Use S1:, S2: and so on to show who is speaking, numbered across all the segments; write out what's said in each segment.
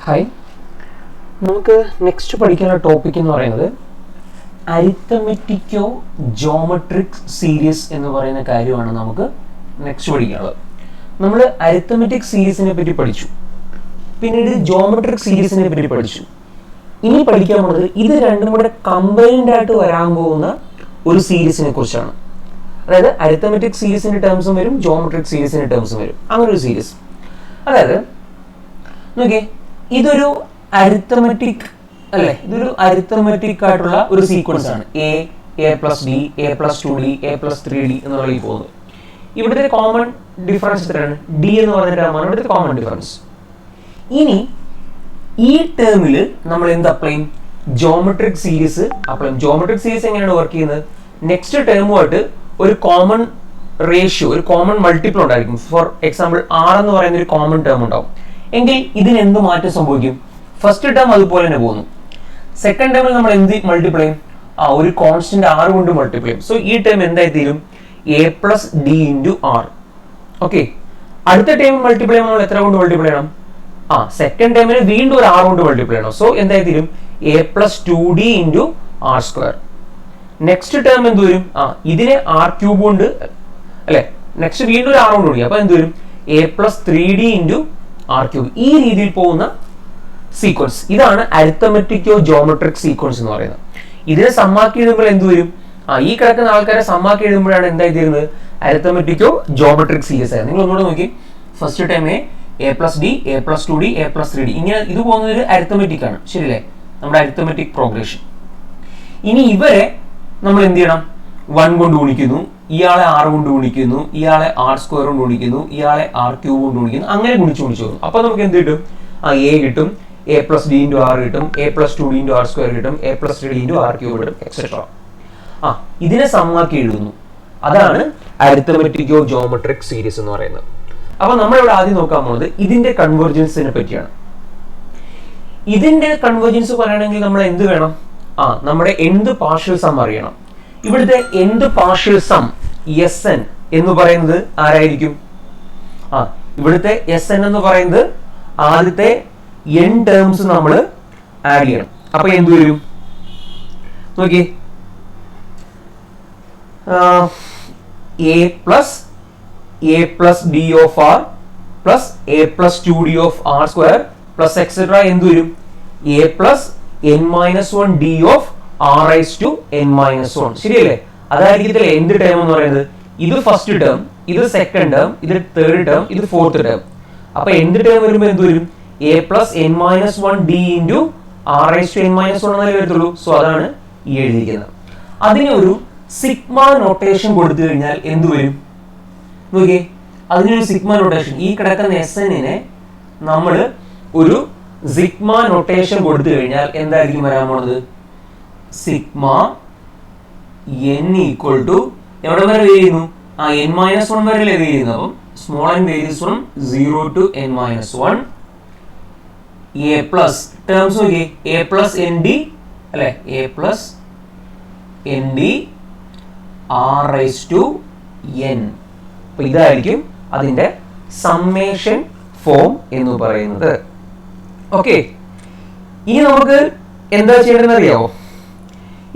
S1: Hi, നമുക്ക് next പഠിക്കാനുള്ള topic എന്ന് പറയുന്നത് അരിത്തമെറ്റിക്കോ ജോമെട്രിക് സീരീസ് എന്ന് പറയുന്ന കാര്യമാണ് നമുക്ക് നെക്സ്റ്റ് പഠിക്കാനുള്ളത്. നമ്മൾ അരിത്തമെറ്റിക് സീരീസിനെ പറ്റി പഠിച്ചു, പിന്നീട് ജോമെട്രിക് സീരീസിനെ പറ്റി പഠിച്ചു. ഇനി പഠിക്കാൻ പോകുന്നത് ഇത് രണ്ടും കൂടെ കമ്പൈൻഡ് ആയിട്ട് വരാൻ പോകുന്ന ഒരു സീരീസിനെ കുറിച്ചാണ്. അതായത് അരിത്തമെറ്റിക് സീരീസിന്റെ ടേംസും വരും, ജോമെട്രിക് സീരീസിന്റെ ടേംസും വരും. അങ്ങനെ ഒരു സീരീസ്. അതായത് നോക്കിയേ, ഇതൊരു അരിത്തമെറ്റിക് അല്ലേ, ഇതൊരു അരിത്തമെറ്റിക് ആയിട്ടുള്ള ഒരു സീക്വൻസ് ആണ്. A plus D, A plus 2d, A plus 3d എന്നുള്ള ഈ പോകുന്നത്. ഇവിടുത്തെ കോമൺ ഡിഫറൻസ് എത്രയാണ്? ഡി എന്ന് പറഞ്ഞ ടേമാണ് ഇവിടുത്തെ കോമൺ ഡിഫറൻസ്. ഇനി ഈ ടേമിൽ നമ്മൾ എന്ത് അപ്ലൈ ചെയ്യും? ജോമെട്രിക് സീരീസ് അപ്ലൈ ചെയ്യും. ജോമെട്രിക് സീരീസ് എങ്ങനെയാണ് വർക്ക് ചെയ്യുന്നത്? നെക്സ്റ്റ് ടേമുമായിട്ട് ഒരു കോമൺ റേഷ്യോ, ഒരു കോമൺ മൾട്ടിപ്പിൾ ഉണ്ടായിരിക്കും. ഫോർ എക്സാമ്പിൾ ആർ എന്ന് പറയുന്ന ഒരു കോമൺ ടേം ഉണ്ടാവും. എങ്കിൽ ഇതിന് എന്ത് മാറ്റം സംഭവിക്കും? ഫസ്റ്റ് ടേം അതുപോലെ തന്നെ പോകുന്നു. സെക്കൻഡ് ടേമിൽ നമ്മൾ എന്ത് മൾട്ടിപ്ലൈ ചെയ്യും? ഒരു കോൺസ്റ്റന്റ് ആർ കൊണ്ട് മൾട്ടിപ്ലൈ ചെയ്യും. സോ ഈ ടേം എന്തായി തീരും? A plus D into R. Okay, അടുത്ത ടേം മൾട്ടിപ്ലൈ ചെയ്യുമ്പോൾ നമ്മൾ എത്ര കൊണ്ട് മൾട്ടിപ്ലൈ ചെയ്യണം? സെക്കൻഡ് ടേമിന് വീണ്ടും ഒരു ആർ കൊണ്ട് മൾട്ടിപ്ലൈ ചെയ്യണം. സോ എന്തായി തീരും? A plus 2d into R square. Next term എന്ത് വരും? ഇതിനെ ആർ ക്യൂബ് കൊണ്ട് അല്ലെ, നെക്സ്റ്റ് വീണ്ടും ഒരു ആർ കൊണ്ട് വിളിക്കും. അപ്പൊ എന്ത് വരും? A plus 3d into R cube. ഈ രീതിയിൽ പോകുന്ന സീക്വൻസ്, ഇതാണ് അരിത്തമെറ്റിക്കോ ജോമെട്രിക് സീക്വൻസ് എന്ന് പറയുന്നത്. ഇതിനെ സമ്മാക്കി എഴുതുമ്പോൾ എന്ത് വരും? ഈ കിടക്കുന്ന ആൾക്കാരെ സമ്മാക്കി എഴുതുമ്പോഴാണ് എന്തായി തീരുന്നത്? അരിത്തമെറ്റിക്കോ ജോമെട്രിക് സീരീസ് ആയിരുന്നു. നിങ്ങൾ ഒന്നുകൂടെ നോക്കി, first time A plus D, A plus 2d, A plus 3d, ഇങ്ങനെ ഇത് പോകുന്നത് ഒരു അരിത്തമെറ്റിക് ആണ്. ശരിയല്ലേ? നമ്മുടെ അരിത്തമെറ്റിക് പ്രോഗ്രഷൻ. ഇനി ഇവരെ നമ്മൾ എന്ത് ചെയ്യണം? 1 കൊണ്ട് ഗുണിക്കുന്നു, ഇയാളെ ആർ കൊണ്ട് ഗുണിക്കുന്നു, ഇയാളെ ആർ സ്ക്വയർ കൊണ്ട് ഗുണിക്കുന്നു, ഇയാളെ ആർ ക്യൂബ് കൊണ്ട് ഗുണിക്കുന്നു. അങ്ങനെ ഗുണിച്ചു പോകും. അപ്പൊ നമുക്ക് എന്ത് കിട്ടും? എ കിട്ടും, a plus D into r കിട്ടും, a plus 2d into R square കിട്ടും, a plus 3d into R cube കിട്ടും, എക്സെട്ര. ഇതിനെ സമ്മാക്കി എഴുതുന്നു. അതാണ് അരിത്തമെറ്റിക്കോ ജോമെട്രിക് സീരീസ് എന്ന് പറയുന്നത്. അപ്പൊ നമ്മളിവിടെ ആദ്യം നോക്കാൻ പോകുന്നത് ഇതിന്റെ കൺവേർജൻസിനെ പറ്റിയാണ്. ഇതിന്റെ കൺവേർജൻസ് പറയണമെങ്കിൽ നമ്മൾ എന്ത് വേണം? നമ്മുടെ എന്ത് പാർഷ്യൽ സം അറിയണം. ഇവിടുത്തെ എന്ത് പാർഷ്യൽ സം എസ് എൻ എന്ന് പറയുന്നത് ആരായിരിക്കും? ഇവിടുത്തെ എസ് എൻ എന്ന് പറയുന്നത് ആദ്യത്തെ n ടേംസ് നമ്മൾ ആഡ് ചെയ്യണം. അപ്പൊ എന്ത് വരും? നോക്കിയേ, a plus d of r plus a plus 2d of r square plus etc. എന്ത് വരും? a plus n minus 1 d of r raised to n minus 1. ശരിയല്ലേ? അതായിരിക്കത്തില്ല എന്ത് ടേം എന്ന് പറയുന്നത്. ഇത് ഫസ്റ്റ് ടേം, ഇത് സെക്കൻഡ് ടേം, ഇത് തേർഡ് ടേം, ഇത് ഫോർത്ത് ടേം. അപ്പൊ എന്ത് ടേം വരുമ്പോൾ എന്ത് വരും? a plus n minus 1 d into r raised to n minus 1 എന്നല്ലേ വരത്തുള്ളൂ. സോ അതാണ് ഈ എഴുതിയിരിക്കുന്നത്. അതിനൊരു സിഗ്മ നൊട്ടേഷൻ കൊടുത്തു കഴിഞ്ഞാൽ എന്ത് വരും? നോക്കിയേ, അതിനൊരു സിഗ്മ നൊട്ടേഷൻ, ഈ കിടക്കുന്ന എസ് എന്നിനെ നമ്മൾ ഒരു സിഗ്മ നൊട്ടേഷൻ കൊടുത്തു കഴിഞ്ഞാൽ എന്തായിരിക്കും വരാൻ പോണത്? സിഗ്മ n ഈക്വൽ ടു എവിടെ വരെ വേരിയുന്നു? n-1 വരെ വേരിയുന്നു. അപ്പം small n varies from 0 to n-1. a plus terms നോക്കിയേ, a പ്ലസ് nd അല്ലെ, a plus nd r raise to n. അപ്പൊ ഇതായിരിക്കും അതിന്റെ സമ്മേഷൻ ഫോം എന്ന് പറയുന്നത്. ഓക്കെ, ഇനി നമുക്ക് എന്താ ചെയ്യേണ്ടതെന്ന് അറിയാമോ?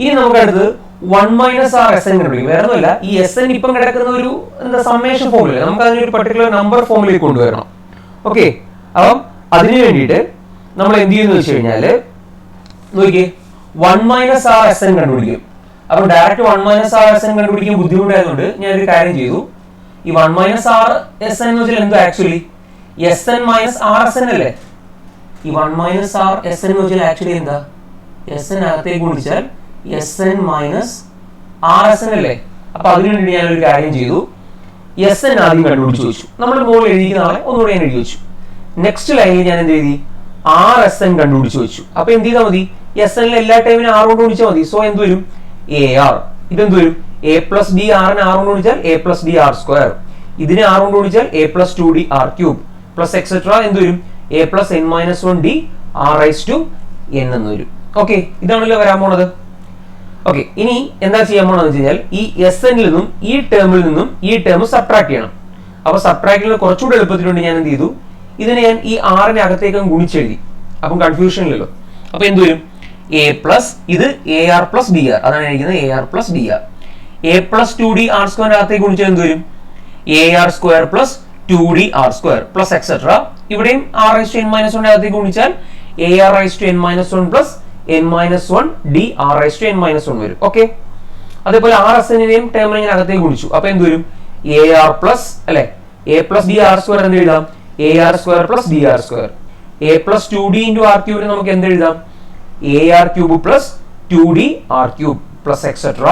S1: ഇനി നമുക്ക് അടുത്ത് 1 മൈനസ് ആർ എസ് എൻ കണ്ടുപിടിക്കും. വേറെ ഒന്നുമല്ല, ഈ എസ് എൻ ഇപ്പം കിടക്കുന്ന ഒരു എന്താ സമ്മേഷൻ ഫോമില്ല, നമുക്ക് അതിനൊരു പർട്ടിക്കുലർ നമ്പർ ഫോമിലേക്ക് കൊണ്ടുവരണം. ഓക്കെ, അപ്പം അതിനു വേണ്ടിയിട്ട് നമ്മൾ എന്ത് ചെയ്യുന്നു വെച്ച് കഴിഞ്ഞാല് നോക്കിയേ, 1 മൈനസ് ആർ എസ് എൻ കണ്ടുപിടിക്കും. അപ്പൊ direct 1 minus R S N കണ്ടുപിടിക്കാൻ ബുദ്ധിമുട്ടായതുകൊണ്ട് ഞാനൊരു കാര്യം ചെയ്തു. ഈ 1 മൈനസ് ആർ എസ് എൻ എന്ന് വെച്ചാൽ എന്തോ actually S N minus R S N അല്ലേ? ഈ 1 മൈനസ് ആർ എസ് എൻ എന്ന് വെച്ചാൽ ആക്ച്വലി എന്താ? എസ് എൻ അകത്തേക്ക് ഗുണിച്ചാൽ S N minus R S N അല്ലേ? അപ്പൊ അതിനുവേണ്ടി ഞാനൊരു കാര്യം ചെയ്തു. എസ് എൻ ആദ്യം കണ്ടുപിടിച്ച് വെച്ചു. നമ്മൾ മുകളിൽ എഴുതിക്കുന്ന ആളെ ഒന്നുകൂടെ ഞാൻ എഴുതി വെച്ചു. നെക്സ്റ്റ് ലൈനിൽ ഞാൻ എന്ത് എഴുതി? ആർ എസ് എൻ കണ്ടുപിടിച്ച് വെച്ചു. അപ്പൊ എന്ത് ചെയ്താൽ മതി? എസ് എനിൽ എല്ലാ ടൈമിനും ആർ കൊണ്ട് ഗുണിച്ചാൽ മതി. സോ എന്ത് വരും? A R. ഇതെന്ത് വരും? എ പ്ലസ് ഡി ആറിന് ആർ കൊണ്ട് ഗുണിച്ചാൽ A plus D R square. ഇതിനെ ആർ കൊണ്ട് ഗുണിച്ചാൽ A plus 2d R cube plus etcetera എന്ത് വരും? A plus n-1 d r raise to n എന്ന് വരും. ഓക്കെ, ഇതാണല്ലോ വരാൻ പോണത്. ഓക്കെ, ഇനി എന്താ ചെയ്യാൻ പോണെന്ന് വെച്ച് കഴിഞ്ഞാൽ ഈ എസ് എന്നിൽ നിന്നും ഈ ടേമിൽ നിന്നും ഈ ടേം സബ്ട്രാക്ട് ചെയ്യണം. അപ്പൊ സബ്ട്രാക്ട് ചെയ്യുന്നത് കുറച്ചുകൂടെ എളുപ്പത്തിന് വേണ്ടി ഞാൻ എന്ത് ചെയ്തു? ഇതിനെ ഞാൻ ഈ ആറിനെ അകത്തേക്ക് ഗുണിച്ചെഴുതി. അപ്പം കൺഫ്യൂഷൻ ഇല്ലല്ലോ. അപ്പൊ എന്ത് വരും? എ പ്ലസ് ഇത് A R plus D R, അതാണ് എഴുതിക്കുന്നത് A R plus D R. A plus 2d R square അകത്തേക്ക് ഗുണിച്ചാൽ എന്ത് വരും? A R square plus 2d R square plus etcetera. ഇവിടെയും R raise to N minus 1 അകത്തേക്ക് ഗുണിച്ചാൽ A R raise to N minus 1 plus N minus 1 D R raise to N minus 1 വരും. Okay, അതേപോലെ R S എന്നിനെയും ടേമിനെ ഞാൻ അകത്തേക്ക് ഗുണിച്ചു. അപ്പൊ എന്ത് വരും? എ ആർ പ്ലസ് അല്ലെ A plus D R square എന്ത് എഴുതാം? A R square plus D R square. A plus 2d into R ക്യൂബിന് നമുക്ക് എന്ത് എഴുതാം? A R cube plus 2d R cube plus etcetera.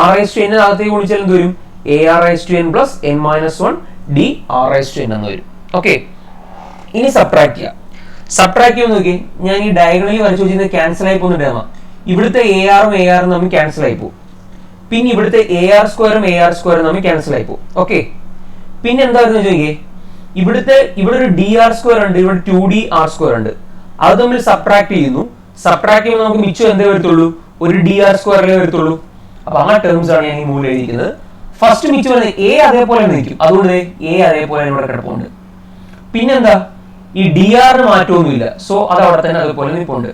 S1: R raise to N അകത്തേക്ക് ഗുണിച്ചാൽ എന്ത് വരും? A R raise to N plus N minus 1 D R raise to N എന്ന് വരും. ഓക്കെ, ഇനി സബ്ട്രാക്ട് ചെയ്യാം. സബ്ട്രാക്ട് ചെയ്യുമ്പോൾ നോക്കി, ഞാൻ ഈ ഡയഗണലി വരച്ചു വെച്ചിരുന്നത് ക്യാൻസൽ ആയി പോകുന്ന ടേമാ. ഇവിടുത്തെ എ ആറും തമ്മിൽ ക്യാൻസൽ ആയി പോകും. പിന്നെ ഇവിടുത്തെ എ ആർ സ്ക്വയറും തമ്മിൽ ക്യാൻസൽ ആയി പോകും. ഓക്കെ, പിന്നെ എന്തായിരുന്നു ചോദിക്കേ, ഇവിടെ ഒരു ഡി ആർ സ്ക്വയർ ഉണ്ട്, ഇവിടെ 2d ആർ സ്ക്വയർ ഉണ്ട്. അത് തമ്മിൽ സബ്ട്രാക്ട് ചെയ്യുന്നു. സബ്ട്രാക്ട് ചെയ്യുമ്പോൾ നമുക്ക് മിച്ചം എന്തേ വരത്തുള്ളൂ? ഒരു ഡി ആർ സ്ക്വയറിലേ വരത്തുള്ളൂ. അപ്പൊ ആ ടേംസ് ആണ് ഞാൻ ഈ മുകളിൽ എഴുതിയിരിക്കുന്നത്. ഫസ്റ്റ് മിച്ചം വരുന്നത് എ അതേപോലെ നിൽക്കും, അതുകൊണ്ട് എ അതേപോലെ ഇവിടെ കിടപ്പുണ്ട്. പിന്നെന്താ, ഈ ഡി ആറിന് മാറ്റമൊന്നുമില്ല, സോ അത് അവിടെ തന്നെ അതുപോലെ നിൽപ്പുണ്ട്.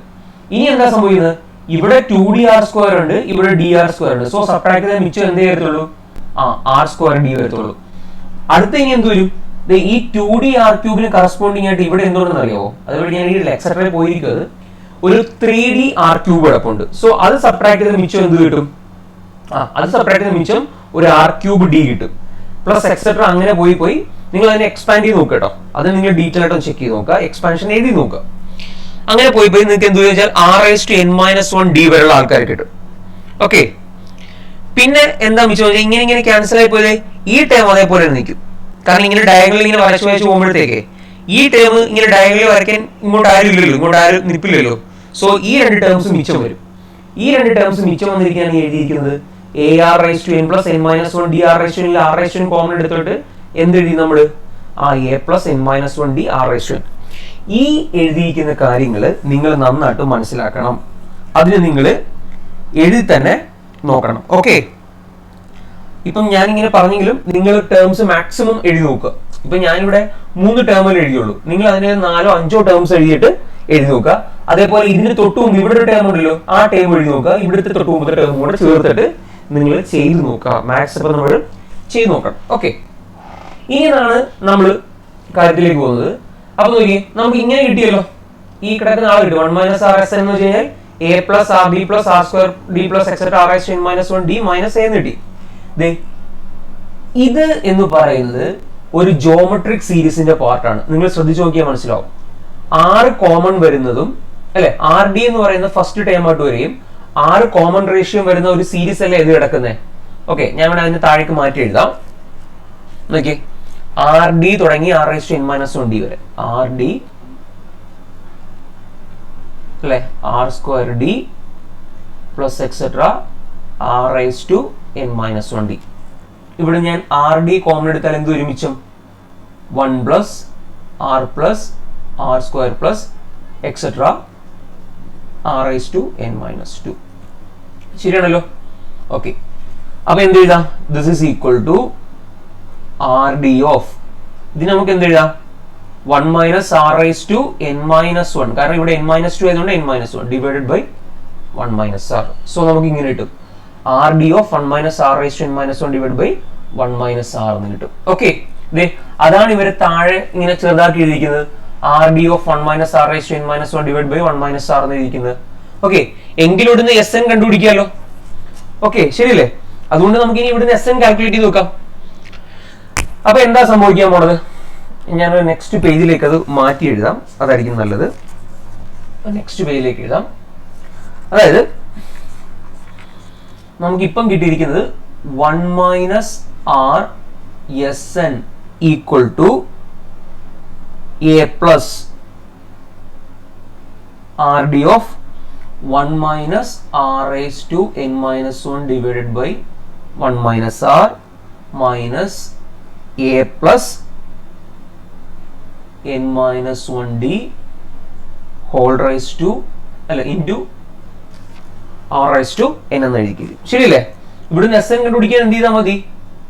S1: ഇനി എന്താ സംഭവിക്കുന്നത്? ഇവിടെ 2d ആർ സ്ക്വയർ ഉണ്ട്, ഇവിടെ ഡി ആർ സ്ക്വയർ ഉണ്ട്. സോ സബ്ട്രാക്ട് ചെയ്താൽ മിച്ചം എന്തേ വരത്തുള്ളൂ? ആർ സ്ക്വയർ ഡി വരത്തുള്ളൂ. അടുത്ത ഇനി എന്ത് വരും? ഈ 2d ആർ ക്യൂബിന് കറസ്പോണ്ടിങ് ആയിട്ട് ഇവിടെ എന്തുകൊണ്ടെന്ന് അറിയാമോ? അതുകൊണ്ട് ഞാൻ ഈ എക്സെട്രയിൽ പോയിരിക്കുന്നത് ഒരു 3d ആർ ക്യൂബ് കിടപ്പുണ്ട്. സോ അത് സബ്ട്രാക്ട് ചെയ്ത മിച്ചം എന്ത് കിട്ടും? അത് സബ്ട്രാക്ട് ചെയ്ത മിച്ചം ഒരു ആർ ക്യൂബ് ഡി കിട്ടും പ്ലസ് എക്സെട്ര. അങ്ങനെ പോയി നിങ്ങൾ അതിനെ എക്സ്പാൻഡ് ചെയ്ത് നോക്കുക കേട്ടോ. അത് നിങ്ങൾ ഡീറ്റെയിൽ ആയിട്ട് ചെക്ക് ചെയ്ത് നോക്കുക, എക്സ്പാൻഷൻ എഴുതി നോക്കുക. അങ്ങനെ പോയി നിങ്ങൾക്ക് എന്ത് ചോദിച്ചാൽ R raise to N minus 1 D വരെയുള്ള ആൾക്കാർ കിട്ടും. ഓക്കെ, പിന്നെ എന്താ മിച്ചം? ഇങ്ങനെ ക്യാൻസൽ ആയി പോയത് ഈ ടേം അതേപോലെ നിൽക്കും. കാരണം ഇങ്ങനെ ഡയഗണൽ ഇങ്ങനെ വരച്ച് പോകുമ്പോഴത്തേക്ക് ഈ ടേം ഇങ്ങനെ ഡയഗണൽ വരയ്ക്കാൻ ഇങ്ങോട്ട് ആരും ഇല്ലല്ലോ, ഇങ്ങോട്ട് ആരും നിൽപ്പില്ലല്ലോ. സോ ഈ രണ്ട് ടേംസ് മിച്ചം വരും. ഈ രണ്ട് ടേംസ് മിച്ചം വന്നിരിക്കുകയാണ് എഴുതിയിരിക്കുന്നത് A R raise to N plus N minus 1 D R raise to N. R raise to N common എടുത്തിട്ട് എന്ത് എഴുതി നമ്മൾ? A plus N minus 1 D R raise to N. ഈ എഴുതിയിരിക്കുന്ന കാര്യങ്ങൾ നിങ്ങൾ നന്നായിട്ട് മനസ്സിലാക്കണം. അതിന് നിങ്ങൾ എഴുതി തന്നെ നോക്കണം. ഓക്കെ, ഇപ്പം ഞാനിങ്ങനെ പറഞ്ഞെങ്കിലും നിങ്ങൾ ടേംസ് മാക്സിമം എഴുതി നോക്കുക. ഇപ്പൊ ഞാനിവിടെ 3 ടേമുകൾ എഴുതിയുള്ളൂ, നിങ്ങൾ അതിന് 4 or 5 ടേംസ് എഴുതിയിട്ട് എഴുതി നോക്കുക. അതേപോലെ ഇതിന് തൊട്ട് മുമ്പ് ഇവിടെ ഒരു ടേം ഉണ്ടല്ലോ, ആ ടേം എഴുതി നോക്കുക. ഇവിടുത്തെ തൊട്ട് മുമ്പത്തെ ടേം കൂടെ ചേർത്തിട്ട് നിങ്ങൾ ചെയ്ത് നോക്കുക. മാത്സ് ഇപ്പൊ നമ്മൾ ചെയ്ത് നോക്കണം. ഓക്കെ, ഇനിയാണ് നമ്മൾ കാര്യത്തിലേക്ക് പോകുന്നത്. അപ്പൊ നോക്കിയേ, നമുക്ക് ഇങ്ങനെ കിട്ടിയല്ലോ, ഈ കിടക്കുന്ന ആൾ കിട്ടും 1 മൈനസ് ആർ എസ് എന്ന് വെച്ച് കഴിഞ്ഞാൽ A plus R D plus R square D plus etcetera R S N minus 1 D minus എന്ന് കിട്ടി. ഇത് എന്ന് പറയുന്നത് ഒരു ജോമെട്രിക് സീരീസിന്റെ പാർട്ടാണ്. നിങ്ങൾ ശ്രദ്ധിച്ചു നോക്കിയാൽ മനസ്സിലാവും. 6 കോമൺ വരുന്നതും അല്ലെ, ആർ ഡി എന്ന് പറയുന്ന ഫസ്റ്റ് ടൈം ആയിട്ട് വരികയും 6 കോമൺ റേഷ്യോ വരുന്ന ഒരു സീരീസ് അല്ലേ ഇത് കിടക്കുന്നത്. ഓക്കെ, ഞാൻ ഇവിടെ അതിന് താഴേക്ക് മാറ്റി എഴുതാം. നോക്കിയേ, ആർ ഡി തുടങ്ങി R raise to N minus 1 D വരെ, ആർ ഡി അല്ലെ, R square D plus etcetera R raise to N minus 1 D. ഇവിടെ ഞാൻ ആർ ഡി കോമൺ എടുത്താൽ എന്ത് വരും മിച്ചം? 1 plus R square plus etcetera R raise to N minus 2. ശരിയാണല്ലോ? Okay, അപ്പൊ എന്ത് എഴുതാം? This is equal to R D of, ഇതിന് നമുക്ക് എന്ത് എഴുതാം? 1 minus R raise to N minus 1, കാരണം ഇവിടെ എൻ മൈനസ് 2 ആയതുകൊണ്ട് N minus 1 divided by 1 minus R. So നമുക്ക് ഇങ്ങനെ കിട്ടും R D of 1 minus R raise to N minus 1 divide by 1 minus R എന്ന് കിട്ടും. ഓക്കെ, അതാണ് ഇവരെ താഴെ ഇങ്ങനെ ചെറുതാക്കി എഴുതിയിരിക്കുന്നത്, R D of 1 minus R raise to N minus 1 divide by 1 minus R എന്ന് എഴുതിയിരിക്കുന്നത്. ഓക്കെ, എങ്കിലും ഇവിടുന്ന് എസ് എൻ കണ്ടുപിടിക്കാമല്ലോ. ഓക്കെ, ശരിയല്ലേ? അതുകൊണ്ട് നമുക്ക് ഇനി ഇവിടുന്ന് എസ് എൻ കാൽക്കുലേറ്റ് ചെയ്ത് നോക്കാം. അപ്പൊ എന്താ സംഭവിക്കാൻ പോണത്? ഞാൻ നെക്സ്റ്റ് പേജിലേക്ക് അത് മാറ്റി എഴുതാം, അതായിരിക്കും നല്ലത്. നെക്സ്റ്റ് പേജിലേക്ക് എഴുതാം. അതായത് നമുക്കിപ്പം കിട്ടിയിരിക്കുന്നത് 1 minus R S N equal to A plus R D of 1 minus R raise to N minus 1 divided by 1 minus R minus A plus N minus 1 D whole raise to അല്ല into R raise to N എന്ന് എഴുതിക്കും. ശരിയല്ലേ? ഇവിടുന്ന് S N കണ്ടുപിടിക്കാൻ എന്ത് ചെയ്താൽ മതി?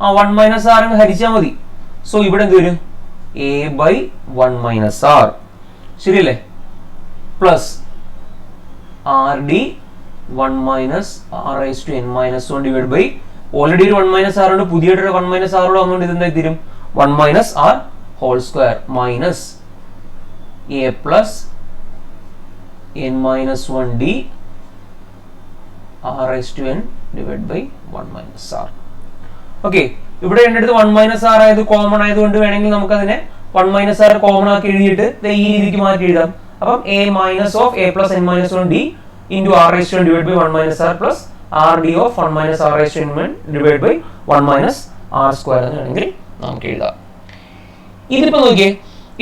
S1: 1 minus R എന്ന് ഹരിച്ചാൽ മതി. സോ ഇവിടെ എന്ത് വരും? A by 1 minus R. ശരിയല്ലേ? Plus R D 1 minus R raise to n minus 1 divide by already ഒരു 1 മൈനസ് ആർ ഉണ്ട്, പുതിയൊരു 1 മൈനസ് ആർ കൂടെ വന്നുകൊണ്ട് ഇതെന്തായി തീരും 1 minus R whole square minus A plus n minus 1 D R raise to n divide by 1 minus R. Okay, ഇവിടെ എൻ്റെ അടുത്ത് 1 മൈനസ് ആർ ആയത് കോമൺ ആയതുകൊണ്ട് വേണമെങ്കിൽ നമുക്കതിനെ 1 മൈനസ് ആർ കോമൺ ആക്കി എഴുതിയിട്ട് ഈ രീതിക്ക് മാറ്റി എഴുതാം. അപ്പം A minus of A plus n minus 1 D into R raise to n divide by 1 minus R plus R D of 1 minus R raise to n divide by 1 minus R square എന്ന് വേണമെങ്കിൽ നമുക്ക് എഴുതാം. ഇതിപ്പോ നോക്കിയേ,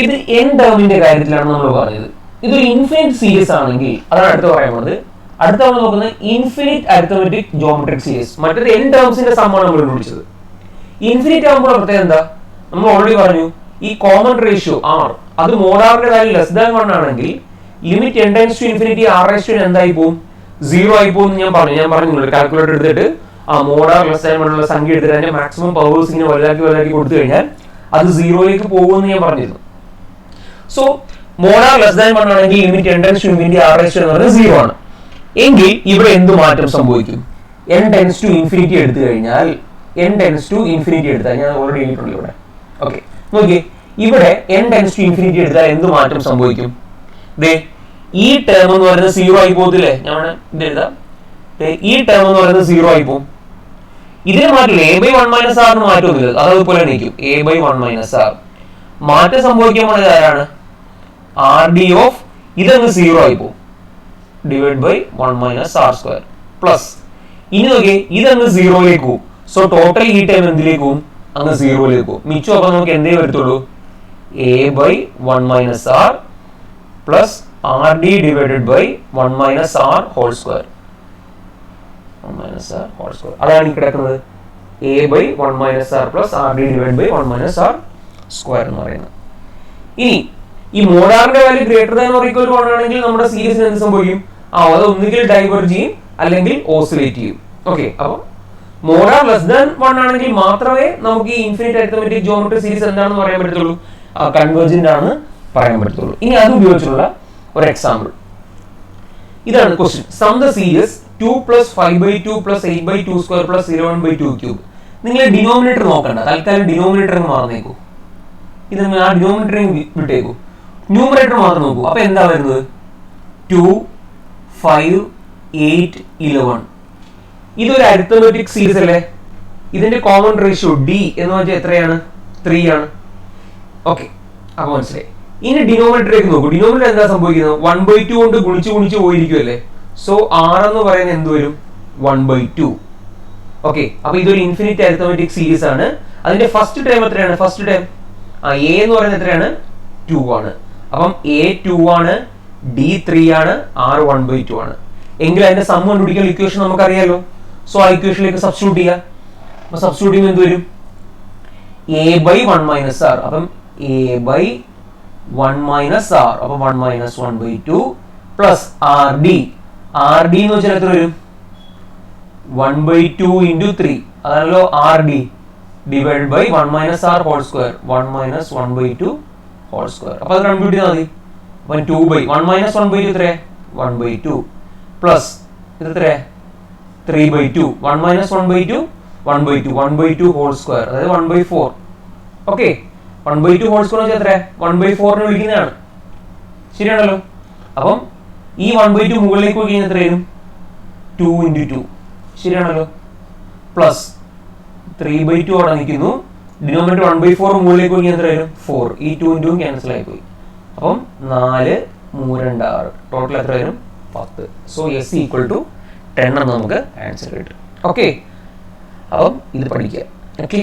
S1: ഇത് n ടേമിന്റെ കാര്യത്തിലാണ് നമ്മൾ പറഞ്ഞത്. ഇതൊരു ഇൻഫിനിറ്റ് സീരീസ് ആണെങ്കിൽ അതാണ് അടുത്ത് പറയാൻ പോകുന്നത്. അടുത്ത നമ്മൾ നോക്കുന്നത് ഇൻഫിനിറ്റ് അരിത്തമെറ്റിക് ജോമെട്രിക് സീരീസ്. മറ്റേത് n ടേംസിന്റെ സമ്മാണ് നമ്മൾ കണ്ടുപിടിച്ചത്. ഇൻഫിനിറ്റ് ആകുമ്പോൾ പ്രത്യേകത എന്താ? നമ്മൾ ഓൾറെഡി പറഞ്ഞു, ഈ കോമൺ റേഷ്യോ r അത് മോഡാറിന്റെ വാല്യൂ ലെസ് ദാൻ 1 ആണെങ്കിൽ limit n tends to infinity r raise to n എന്തായി പോകും? 0 ആയി പോകും. ഞാൻ പറഞ്ഞു കാൽക്കുലേറ്റർ എടുത്തിട്ട് ആ മോഡാർ ലെസ് ദാൻ 1 ഉള്ള സംഖ്യ എടുത്തിട്ട് അതിന്റെ മാക്സിമം പവേഴ്സ് ഇങ്ങനെ വലുതാക്കി കൊടുത്തു കഴിഞ്ഞാൽ അത് 0ലേക്ക് പോകുമെന്ന് ഞാൻ പറഞ്ഞിരുന്നു. സോ മോഡാർ ലെസ് ദാൻ 1 ആണെങ്കിൽ limit n tends to infinity r raise to n എന്ന് പറയുന്നത് 0 ആണ്. എങ്കിൽ ഇവിടെ എന്ത് മാറ്റം സംഭവിക്കും? n ടെൻസ് ടു ഇൻഫിനിറ്റി എടുത്തു കഴിഞ്ഞാൽ n ടെൻസ് ടു ഇൻഫിനിറ്റി എടുത്താൽ ഞാൻ ഓൾറെഡി എഴുതിയിട്ടുണ്ട് ഇവിടെ. ഓക്കെ, നോക്കിയേ, ഇവിടെ n ടെൻസ് ടു ഇൻഫിനിറ്റി എടുത്താൽ എന്ത് മാറ്റം സംഭവിക്കും? ദേ ഈ ടേം എന്ന് പറയുന്നത് 0 ആയി പോകത്തില്ലേ? ഞാൻ ഇത് എഴുതാം. ഈ ടേം എന്ന് പറയുന്നത് 0 ആയി പോകും. ഇതിന് മാറ്റില്ല, a ബൈ 1 മൈനസ് ആർ മാറ്റമൊന്നുമില്ല, അതതുപോലെ നിൽക്കും. a ബൈ 1 മൈനസ് ആർ മാറ്റം സംഭവിക്കാൻ പോണത് ആരാണ്? ആർ ഡി ഓഫ് ഇതങ്ങ് 0 ആയി പോകും divide by 1 minus R square plus ഇനി നോക്കിയേ ഇതങ്ങ് 0ലേക്ക് പോകും. സോ ടോട്ടൽ ഈ ടൈം എന്തിലേക്ക് പോകും? അങ്ങ് 0ലേക്ക് പോകും. മിച്ചം അപ്പൊ നമുക്ക് എന്തേ വരത്തുള്ളൂ? a by 1 minus R plus R D divided by 1 minus R whole square. 1 minus R whole square അതാണ് ഈ കിടക്കുന്നത്. a by 1 minus R plus R D divide by 1 minus R square എന്ന് പറയുന്നത്. ഇനി ഈ മോഡാറിന്റെ value greater than or equal to 1 ആണെങ്കിൽ നമ്മുടെ സീരീസിന് എന്ത് സംഭവിക്കും? അത് ഒന്നുകിൽ ഡൈവേർജ് ചെയ്യും അല്ലെങ്കിൽ ഓസിലേറ്റ് ചെയ്യും. ഓക്കെ, അപ്പൊ മോഡാർ ലെസ് ദാൻ 1 ആണെങ്കിൽ മാത്രമേ നമുക്ക് ഈ ഇൻഫിനിറ്റ് അരിത്തമെറ്റിക് ജോമെട്രിക് സീരീസ് എന്താണെന്ന് പറയാൻ പറ്റത്തുള്ളൂ, കൺവേർജന്റ് ആണ് പറയാൻ പറ്റത്തുള്ളൂ. ഇനി അത് ഉപയോഗിച്ചുള്ള ഒരു എക്സാമ്പിൾ ഇതാണ് question. Sum the series 2 plus 5/2 plus 8/2 square plus 11/2 cube. നിങ്ങൾ ഡിനോമിനേറ്റർ നോക്കണ്ട, തൽക്കാലം ഡിനോമിനേറ്റർ മാറുന്നേക്കൂ. ഇത് ആ ഡിനോമിനേറ്റർ വിട്ടേക്കൂ, ന്യൂമറേറ്റർ മാത്രം നോക്കൂ. അപ്പൊ എന്താ വരുന്നത്? 2, 5, 8, 11. ഇതൊരു അരിത്തമെറ്റിക് സീരീസ് അല്ലേ? ഇതിന്റെ കോമൺ റേഷ്യോ ഡി എന്ന് വെച്ചാൽ എത്രയാണ്? 3 ആണ്. ഓക്കെ, അപ്പൊ മനസ്സിലായി. ഇനി ഡിനോമിനേറ്ററിലേക്ക് നോക്കൂ. ഡിനോമിനേറ്റർ എന്താ സംഭവിക്കുന്നത്? 1/2 കൊണ്ട് ഗുണിച്ച് പോയിരിക്കുമല്ലേ. സോ r എന്ന് പറയുന്നത് എന്ത് വരും? 1/2. ഓക്കെ, അപ്പൊ ഇതൊരു ഇൻഫിനിറ്റ് അരിത്തമെറ്റിക് സീരീസ് ആണ്. അതിന്റെ ഫസ്റ്റ് ടൈം എത്രയാണ്? ഫസ്റ്റ് ടൈം a എന്ന് പറയുന്നത് എത്രയാണ്? 2 ആണ്. അപ്പം a 2 ആണ്, d 3 ആണ്, r 1/2 ആണ്. എങ്കിൽ അതിന്റെ സം കണ്ടുപിടിക്കാൻ ഇക്വേഷൻ നമുക്കറിയാലോ. സോ ആ ഇക്വേഷനിലേക്ക് സബ്സ്റ്റിറ്റ്യൂട്ട് ചെയ്യാം. അപ്പൊ സബ്സ്റ്റിറ്റ്യൂട്ട് ചെയ്യുമ്പോൾ എന്ത് വരും? a by 1 minus R. അപ്പം a ബൈ 1 മൈനസ് ആർ, അപ്പം 1 minus 1/2 plus R D. R D എന്ന് വെച്ചാൽ എത്ര വരും? 1/2 ഇൻറ്റു 3 അതാണല്ലോ R D divide by 1 minus R whole square. 1 minus 1/2 whole square. അപ്പൊ അത് കമ്പ്യൂട്ട് ചെയ്താൽ മതി. അപ്പം 2 ബൈ 1 മൈനസ് 1/2 എത്രയാ? 1/2 പ്ലസ് ഇത് എത്രയാ? 3/2. 1 മൈനസ് 1/2 1/2. 1/2 ഹോൾ സ്ക്വയർ അതായത് 1/4. ഓക്കെ, 1/2 ഹോൾ സ്ക്വയർ വെച്ചാൽ എത്രയാ? 1/4 വിളിക്കുന്നതാണ്. ശരിയാണല്ലോ. അപ്പം ഈ 1/2 മുകളിലേക്ക് പോയി കഴിഞ്ഞാൽ എത്ര വരും? 2 ഇൻറ്റു 2. ശരിയാണല്ലോ. പ്ലസ് 3/2 അവിടെ നിൽക്കുന്നു. ഡിനോമിനേറ്റർ 1/4 മുകളിലേക്ക് പോയി കഴിഞ്ഞാൽ എത്ര വരും? 4. ഈ 2 ഇൻറ്റു ക്യാൻസൽ ആയി പോയി. അപ്പം 4, 3, 2, 6 ടോട്ടൽ എത്ര വരും? 10. സോ S ഈക്വൽ ടു 10 എന്ന് നമുക്ക് ആൻസർ കിട്ടും. ഓക്കെ, അപ്പം ഇത് പഠിക്കുക. ഓക്കെ.